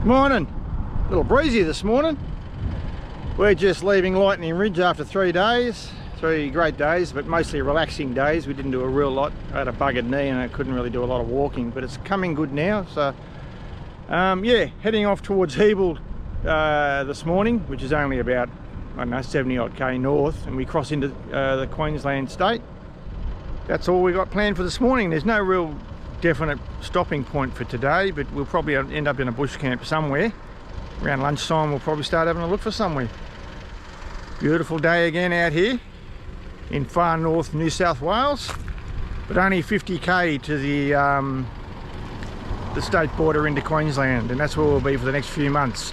Morning. A little breezy this morning. We're just leaving Lightning Ridge after 3 days. 3 great days, but mostly relaxing days. We didn't do a real lot. I had a buggered knee and I couldn't really do a lot of walking, but it's coming good now. So yeah, heading off towards Hebel this morning, which is only about, I don't know, 70 odd K north, and we cross into the Queensland state. That's all we got planned for this morning. There's no real definite stopping point for today, but we'll probably end up in a bush camp somewhere. Around lunchtime we'll probably start having a look for somewhere. Beautiful day again out here in far north New South Wales, but only 50k to the state border into Queensland, and that's where we'll be for the next few months.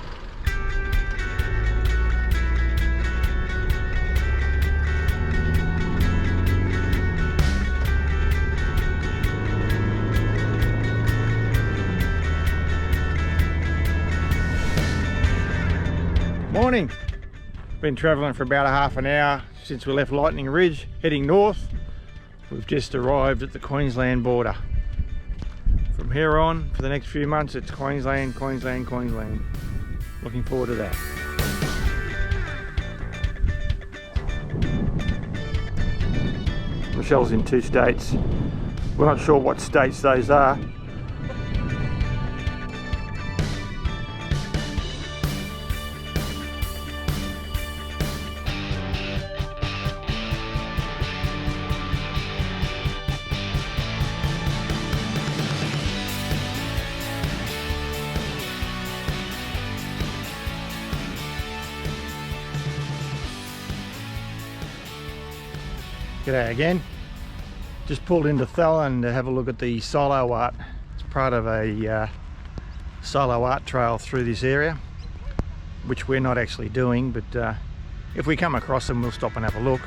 Morning. Been travelling for about a half an hour since we left Lightning Ridge, heading north. We've just arrived at the Queensland border. From here on, for the next few months, it's Queensland, Queensland, Queensland. Looking forward to that. Michelle's in 2 states. We're not sure what states those are. G'day again. Just pulled into Thallon to have a look at the solo art. It's part of a solo art trail through this area, which we're not actually doing, but if we come across them we'll stop and have a look.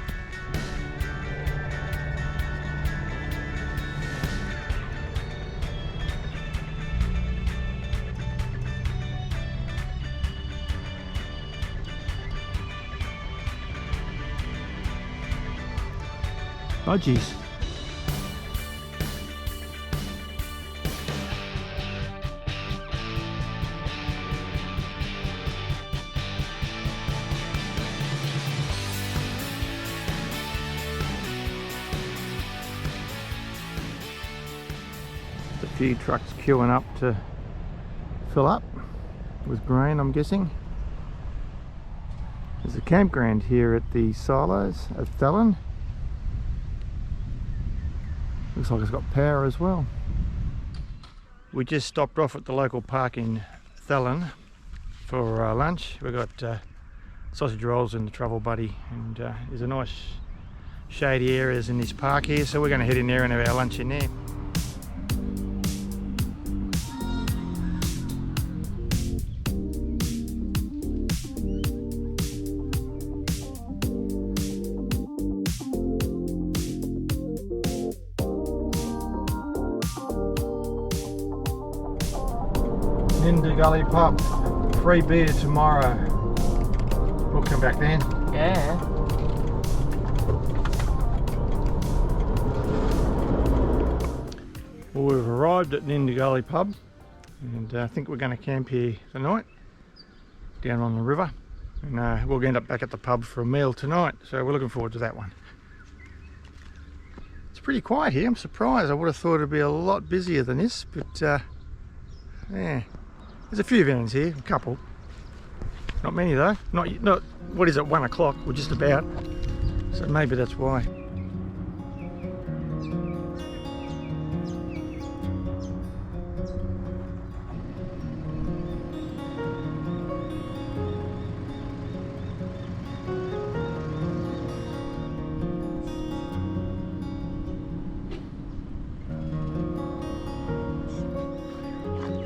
Oh geez. A few trucks queuing up to fill up with grain, I'm guessing. There's a campground here at the silos at Thallon. Looks like it's got power as well. We just stopped off at the local park in Thallon for lunch. We got sausage rolls in the travel buddy, and there's a nice shady areas in this park here, so we're going to head in there and have our lunch in there. Nindigully Pub, free beer tomorrow. We'll come back then. Yeah. Well, we've arrived at Nindigully Pub, and I think we're going to camp here tonight, down on the river, and we'll end up back at the pub for a meal tonight, so we're looking forward to that one. It's pretty quiet here. I'm surprised. I would have thought it'd be a lot busier than this, but yeah. There's a few vans here, a couple. Not many though. Not what is it, 1 o'clock? We're just about. So maybe that's why.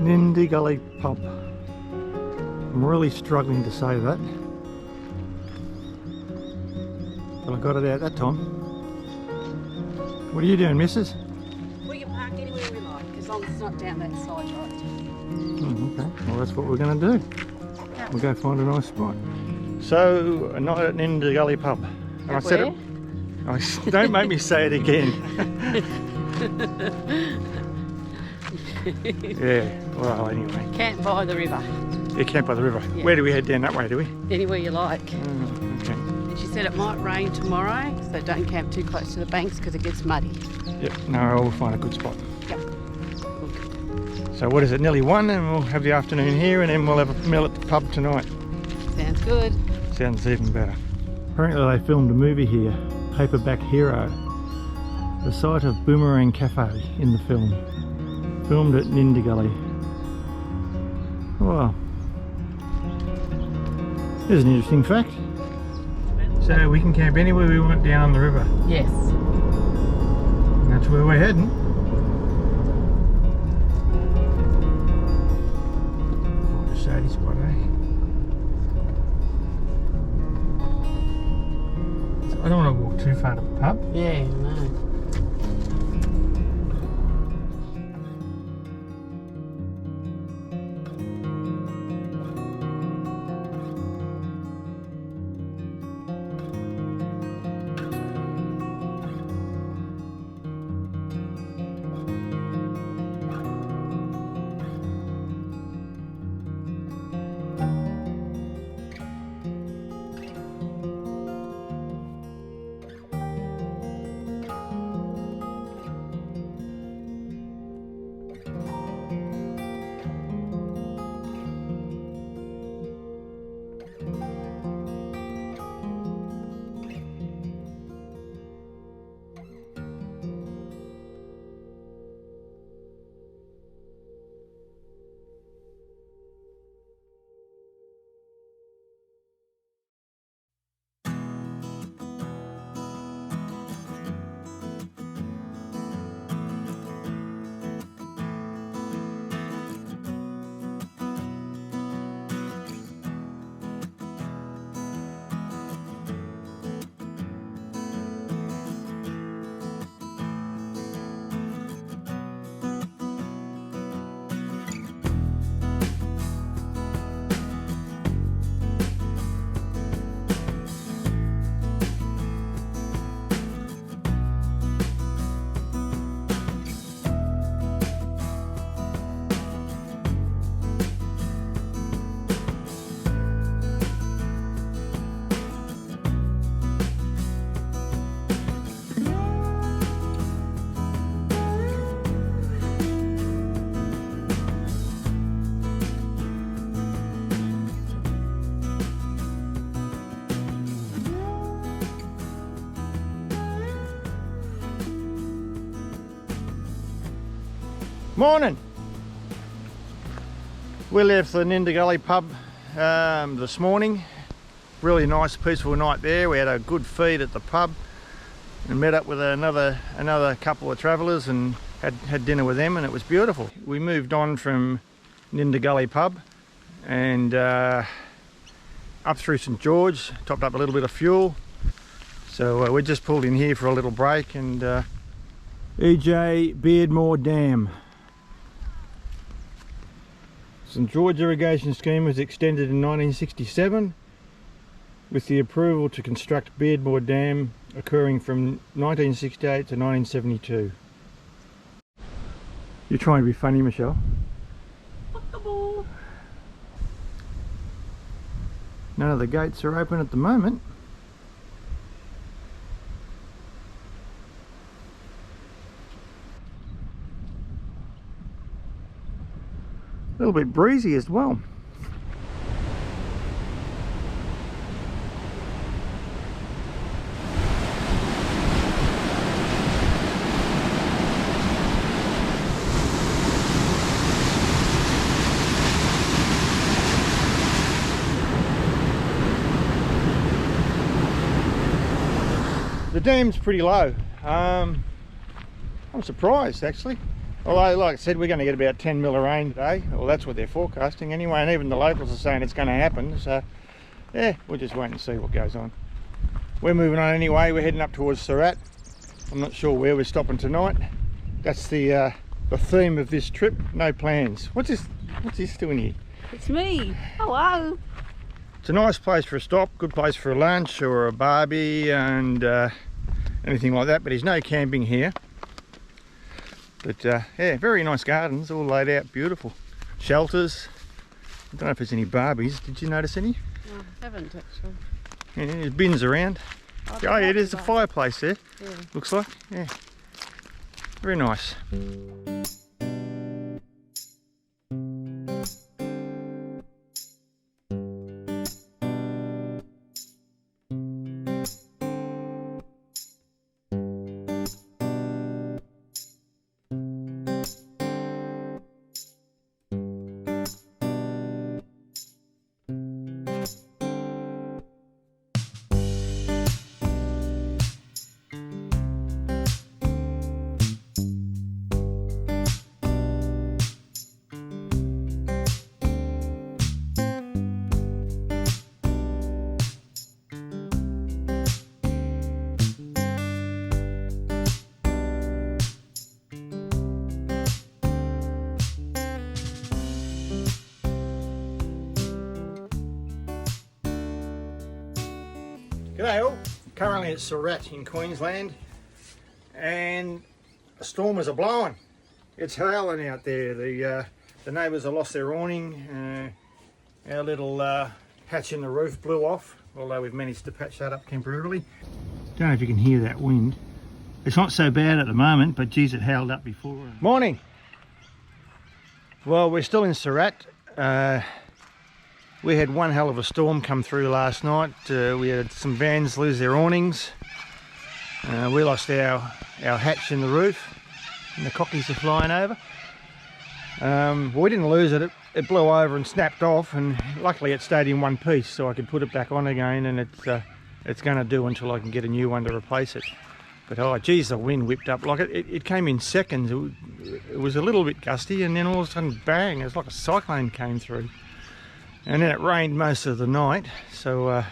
Nindigully Pub. I'm really struggling to say that, but I got it out that time. What are you doing, missus? We can park anywhere we like, as long as it's not down that side road. Okay, well that's what we're going to do. We'll go find a nice spot. So, a night at Nindigully Pub. And I said it. Don't make me say it again. Yeah. Well, anyway. Camp by the river. Yeah, camp by the river. Yeah. Where do we head down that way, do we? Anywhere you like. Okay. And she said it might rain tomorrow, so don't camp too close to the banks because it gets muddy. Yep, no, we'll find a good spot. Yep. All good. So what is it, nearly 1, and we'll have the afternoon here, and then we'll have a meal at the pub tonight. Sounds good. Sounds even better. Apparently they filmed a movie here, Paperback Hero, the site of Boomerang Cafe in the film. Filmed at Nindigully. Wow. There's an interesting fact. So we can camp anywhere we want down on the river. Yes. And that's where we're heading. Find a shady spot, eh? I don't want to walk too far to the pub. Yeah, no. Morning! We left the Nindigully Pub this morning. Really nice, peaceful night there. We had a good feed at the pub and met up with another couple of travellers and had dinner with them, and it was beautiful. We moved on from Nindigully Pub and up through St George, topped up a little bit of fuel. So we just pulled in here for a little break, and EJ Beardmore Dam. St George irrigation scheme was extended in 1967 with the approval to construct Beardmore Dam occurring from 1968 to 1972. You're trying to be funny, Michelle. None of the gates are open at the moment. A little bit breezy as well. The dam's pretty low. I'm surprised actually. Although, like I said, we're going to get about 10 mil of rain today. Well, that's what they're forecasting anyway, and even the locals are saying it's going to happen. So, yeah, we'll just wait and see what goes on. We're moving on anyway. We're heading up towards Surat. I'm not sure where we're stopping tonight. That's the theme of this trip. No plans. What's this doing here? It's me. Hello. It's a nice place for a stop. Good place for a lunch or a barbie and anything like that. But there's no camping here. But yeah, very nice gardens, all laid out beautiful. shelters. I don't know if there's any barbies. Did you notice any? No, I haven't actually. Yeah, there's bins around. Oh yeah, there's a fireplace there. Yeah. Looks like. Yeah. Very nice. G'day all, currently at Surat in Queensland and the storm is a-blowing. It's howling out there. The neighbours have lost their awning. Our little hatch in the roof blew off, although we've managed to patch that up temporarily. Don't know if you can hear that wind. It's not so bad at the moment, but geez, it howled up before. Morning! Well, we're still in Surat. We had one hell of a storm come through last night. We had some vans lose their awnings. We lost our hatch in the roof and the cockies are flying over. We didn't lose it. It blew over and snapped off, and luckily it stayed in one piece so I could put it back on again, and it's going to do until I can get a new one to replace it. But oh geez, the wind whipped up. Like it came in seconds. It was a little bit gusty, and then all of a sudden bang, it was like a cyclone came through. And then it rained most of the night, so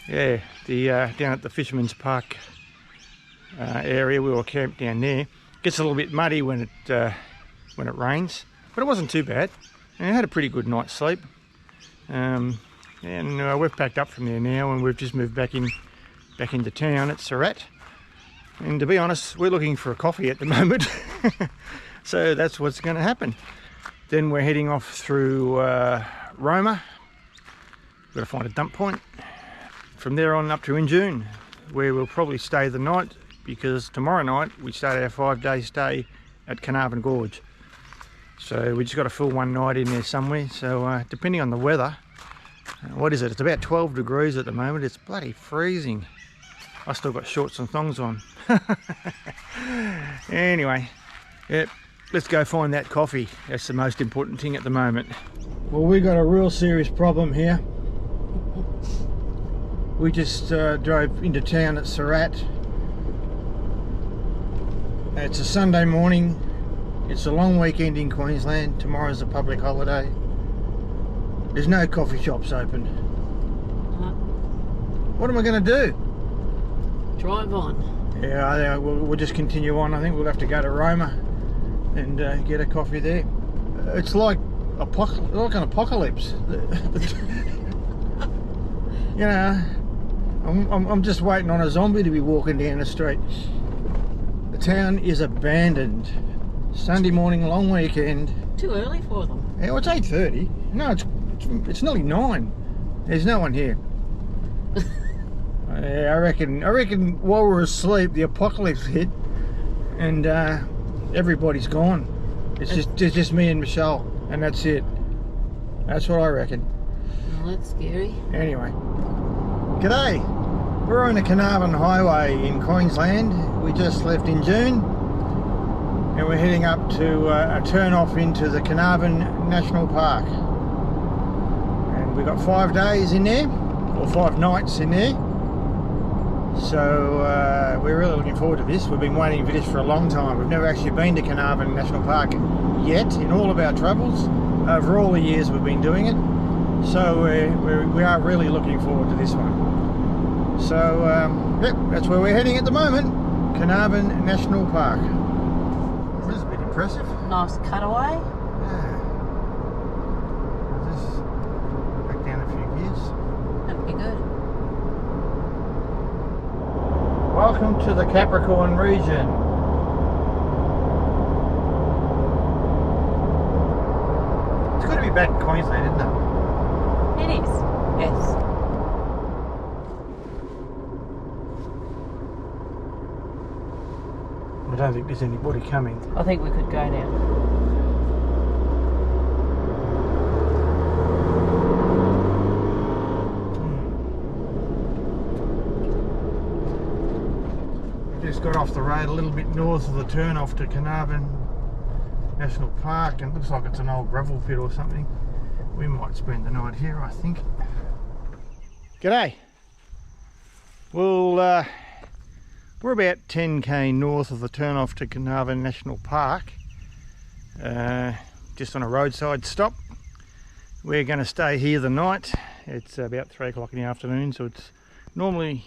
yeah, down at the Fishermans Park area, we were camped down there. It gets a little bit muddy when it rains, but it wasn't too bad. And I had a pretty good night's sleep. And we've packed up from there now, and we've just moved back into town at Surat. And to be honest, we're looking for a coffee at the moment, so that's what's going to happen. Then we're heading off through Roma. We've got to find a dump point. From there on up to Injune, where we'll probably stay the night, because tomorrow night we start our 5-day stay at Carnarvon Gorge. So we just got to fill one night in there somewhere. So depending on the weather, what is it? It's about 12 degrees at the moment. It's bloody freezing. I still got shorts and thongs on. Anyway, yep. Let's go find that coffee. That's the most important thing at the moment. Well, we got a real serious problem here. We just drove into town at Surat. It's a Sunday morning. It's a long weekend in Queensland. Tomorrow's a public holiday. There's no coffee shops open. What am I going to do? Drive on. Yeah, we'll just continue on. I think we'll have to go to Roma and get a coffee there. It's like an apocalypse. You know, I'm just waiting on a zombie to be walking down the street. The town is abandoned. Sunday morning, long weekend. Too early for them. Yeah, well, it's 8:30. No, it's nearly 9. There's no one here. Yeah, I reckon while we're asleep, the apocalypse hit, and everybody's gone. It's just me and Michelle, and that's it. That's what I reckon. Well, that's scary. Anyway, g'day. We're on the Carnarvon Highway in Queensland. We just left in June, and we're heading up to a turn off into the Carnarvon National Park. And we've got 5 days in there, or 5 nights in there. So we're really looking forward to this. We've been waiting for this for a long time. We've never actually been to Carnarvon National Park yet in all of our travels over all the years we've been doing it. So we are really looking forward to this one. So yep, that's where we're heading at the moment, Carnarvon National Park. This is a bit impressive. Nice cutaway. Yeah. Just back down a few gears. That'd be good. Welcome to the Capricorn region. back in Queensland, isn't it? It is, yes. I don't think there's anybody coming. I think we could go now. Just got off the road a little bit north of the turn off to Carnarvon National Park, and it looks like it's an old gravel pit or something. We might spend the night here, I think. G'day. Well, we're about 10k north of the turn off to Carnarvon National Park, just on a roadside stop. We're going to stay here the night. It's about 3 o'clock in the afternoon, so it's normally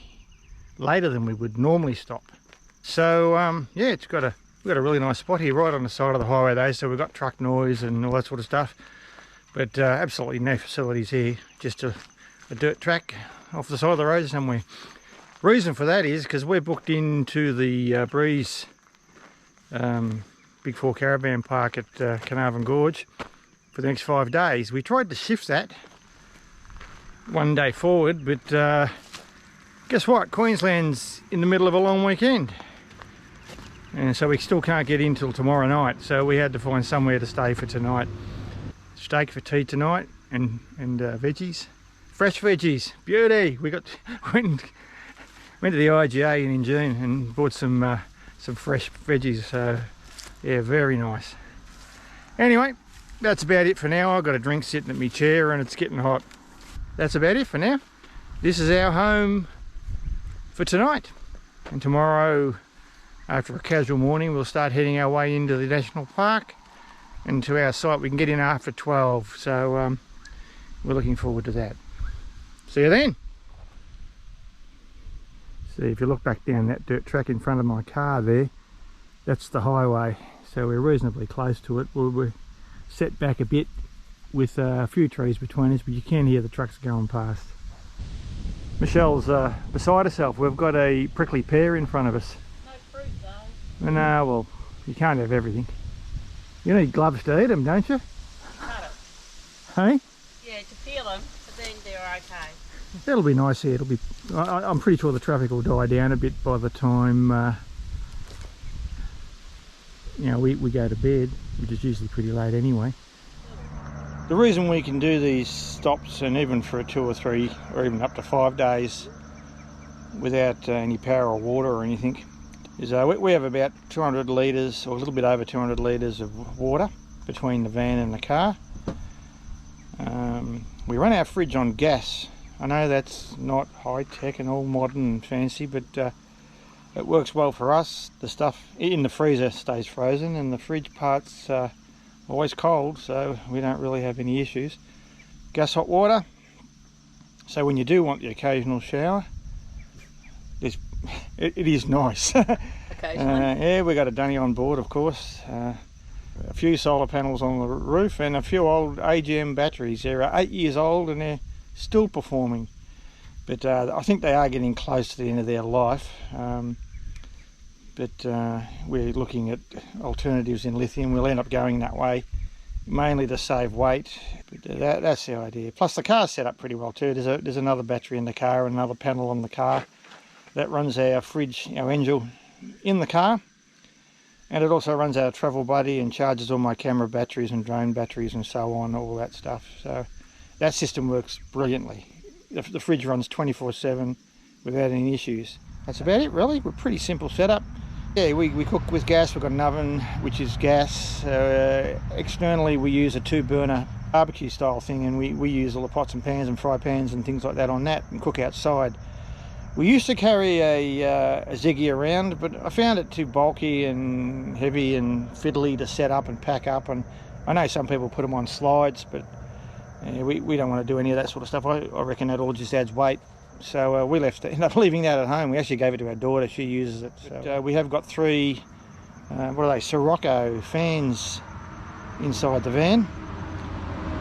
later than we would normally stop. So yeah, we've got a really nice spot here right on the side of the highway though, so we've got truck noise and all that sort of stuff, but absolutely no facilities here, just a dirt track off the side of the road somewhere. Reason for that is because we're booked into the Breeze Big 4 Caravan Park at Carnarvon Gorge for the next 5 days. We tried to shift that one day forward, but guess what? Queensland's in the middle of a long weekend, and so we still can't get in till tomorrow night, so we had to find somewhere to stay for tonight. Steak for tea tonight, and veggies, fresh veggies, beauty. We got went to the IGA in June and bought some fresh veggies, so yeah, very nice. Anyway, that's about it for now. I've got a drink sitting at my chair and it's getting hot. That's about it for now. This is our home for tonight, and tomorrow after a casual morning we'll start heading our way into the national park and to our site. We can get in after 12, so we're looking forward to that. See you then. See, if you look back down that dirt track in front of my car there, that's the highway, so we're reasonably close to it. We're set back a bit with a few trees between us, but you can hear the trucks going past. Michelle's beside herself. We've got a prickly pear in front of us. No fruit though. No, well, you can't have everything. You need gloves to eat them, don't you? Cut it. Hey? Yeah, to peel them, but then they're okay. That'll be nice here. It'll be. I'm pretty sure the traffic will die down a bit by the time you know, we go to bed, which is usually pretty late anyway. The reason we can do these stops, and even for 2 or 3 or even up to 5 days without any power or water or anything, is we have about 200 litres or a little bit over 200 litres of water between the van and the car. We run our fridge on gas. I know that's not high tech and all modern and fancy, but it works well for us. The stuff in the freezer stays frozen and the fridge part's always cold, so we don't really have any issues. Gas hot water, so when you do want the occasional shower, it is nice. Occasionally. Yeah, we got a dunny on board, of course. A few solar panels on the roof and a few old AGM batteries. They're 8 years old and they're still performing, but I think they are getting close to the end of their life. But we're looking at alternatives in lithium. We'll end up going that way, mainly to save weight, but that's the idea. Plus the car's set up pretty well too. There's another battery in the car and another panel on the car that runs our fridge, our engine in the car, and it also runs our travel buddy and charges all my camera batteries and drone batteries and so on, all that stuff. So that system works brilliantly. The fridge runs 24/7 without any issues. That's about it really. We're pretty simple setup. Yeah, we cook with gas. We've got an oven which is gas. Externally we use a 2-burner barbecue style thing, and we use all the pots and pans and fry pans and things like that on that and cook outside. We used to carry a Ziggy around, but I found it too bulky and heavy and fiddly to set up and pack up, and I know some people put them on slides, but we don't want to do any of that sort of stuff. I reckon that all just adds weight. So we ended up leaving that at home. We actually gave it to our daughter. She uses it. So we have got 3, what are they, Sirocco fans inside the van,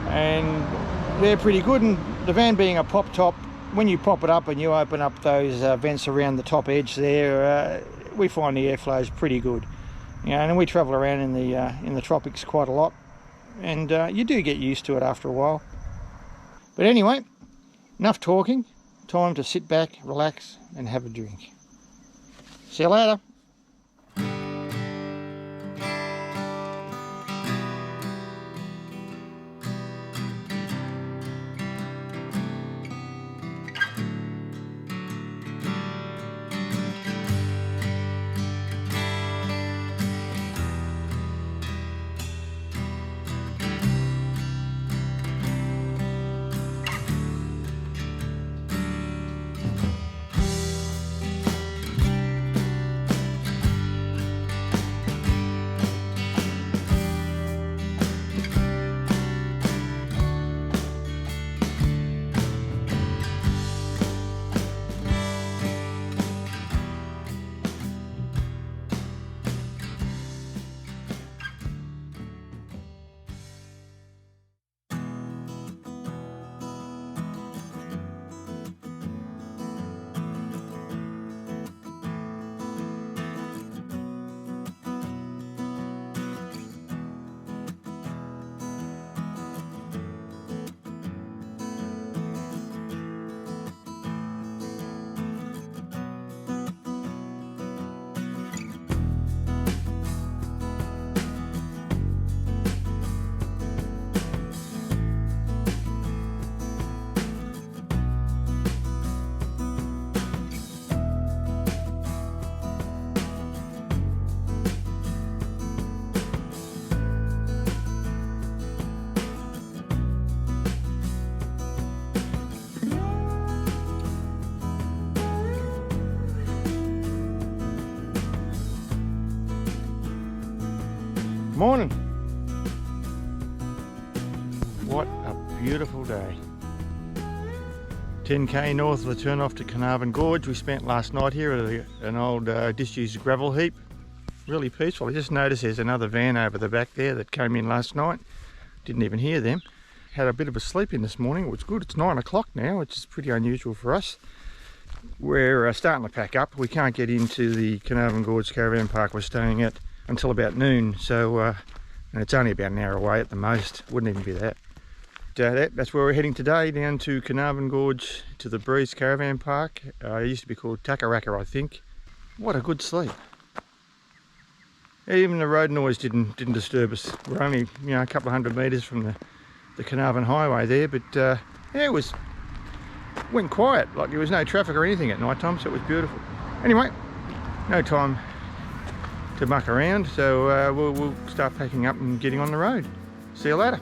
and they're pretty good. And the van being a pop top, when you pop it up and you open up those vents around the top edge there, we find the airflow is pretty good. You know, and we travel around in the tropics quite a lot, and you do get used to it after a while. But anyway, enough talking, time to sit back, relax and have a drink. See you later. Morning. What a beautiful day. 10k north of the turn off to Carnarvon Gorge. We spent last night here at an old disused gravel heap. Really peaceful. I just noticed there's another van over the back there that came in last night. Didn't even hear them. Had a bit of a sleep in this morning. It was good. It's 9 o'clock now, which is pretty unusual for us. We're starting to pack up. We can't get into the Carnarvon Gorge caravan park we're staying at until about noon, so and it's only about an hour away at the most. Wouldn't even be that. That's where we're heading today, down to Carnarvon Gorge to the Breeze Caravan Park. It used to be called Takaraka, I think. What a good sleep. Even the road noise didn't disturb us. We're only a couple of 100 metres from the Carnarvon Highway there, but yeah, it went quiet, like there was no traffic or anything at night time, so it was beautiful. Anyway, no time to muck around, so we'll start packing up and getting on the road. See you later.